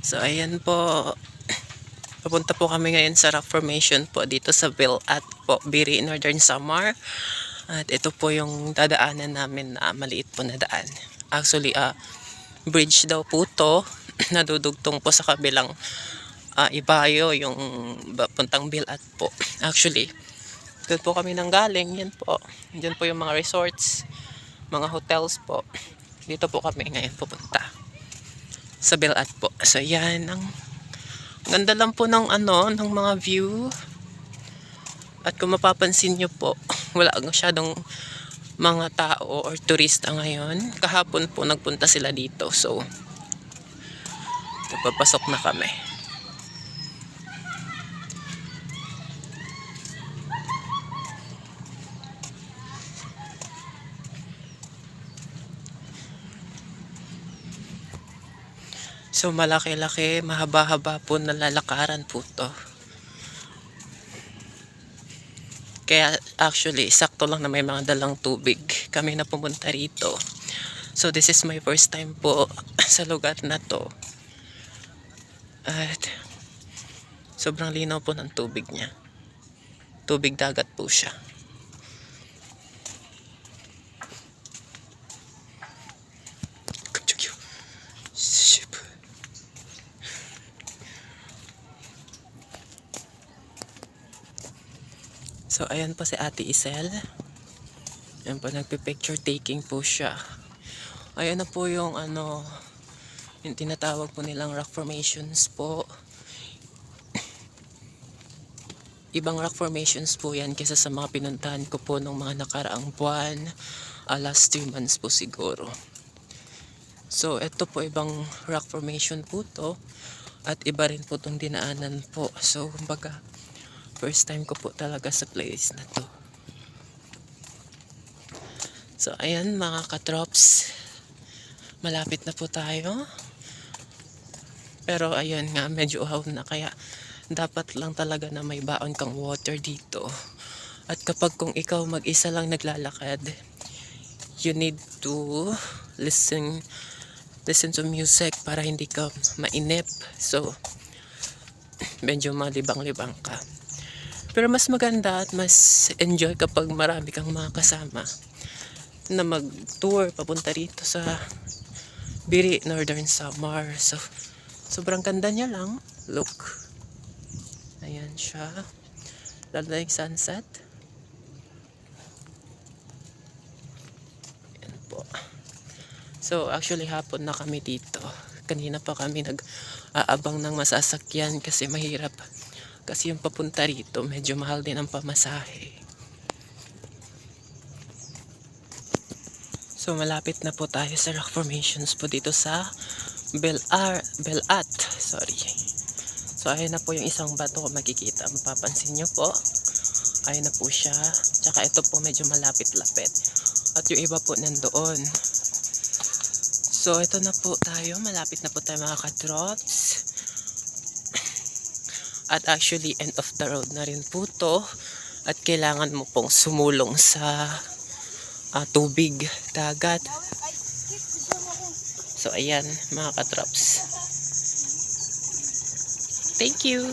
So ayan po, papunta po kami ngayon sa rock formation po dito sa Bilat po, Biri, Northern Samar. At ito po yung dadaanan namin na maliit po na daan. Actually, bridge daw po to, nadudugtong po sa kabilang Ibayo, yung puntang Bilat po. Actually, doon po kami nanggaling, yan po. Diyan po yung mga resorts, mga hotels po. Dito po kami ngayon pupunta sa Bilat po. So yan, ang ganda lang po ng ng mga view. At kung mapapansin nyo po, wala masyadong mga tao or turista ngayon. Kahapon po nagpunta sila dito. So, papasok na kami. So, malaki-laki, mahaba-haba po na lalakaran po to. Kaya actually, sakto lang na may mga dalang tubig kami na pumunta rito. So this is my first time po sa lugar na to. At sobrang linaw po ng tubig niya. Tubig dagat po siya. So ayan po si Ate Isel. Ayan po, nagpi-picture taking po siya. Ayan na po yung yung tinatawag po nilang rock formations po. Ibang rock formations po yan kaysa sa mga pinuntahan ko po nung mga nakaraang buwan. Last 2 months po siguro. So ito po ibang rock formation po to. At iba rin po itong dinaanan po. So kumbaga, first time ko po talaga sa place na to. So ayan mga katrops, malapit na po tayo. Pero ayun nga, medyo uhaw na, kaya dapat lang talaga na may baon kang water dito. At kapag kung ikaw mag-isa lang naglalakad, you need to listen to music para hindi ka mainip. So medyo malibang-libang ka. Pero mas maganda at mas enjoy kapag marami kang mga kasama na mag-tour papunta rito sa Biri, Northern Samar. So sobrang ganda niya lang. Look. Ayan siya. Lalo na yung sunset. Ayan po. So actually hapon na kami dito. Kanina pa kami nag-aabang ng masasakyan kasi mahirap. Kasi yung papunta rito medyo mahal din ang pamasahe. So malapit na po tayo sa rock formations po dito sa Bilat. Sorry. So ayun na po yung isang bato kung makikita. Mapapansin nyo po. Ayun na po siya. Tsaka ito po medyo malapit-lapit. At yung iba po nandoon. So ito na po tayo. Malapit na po tayo mga katrops. At actually end of the road na rin po to. At kailangan mo pong sumulong sa tubig, dagat. So ayan mga katrops. Thank you.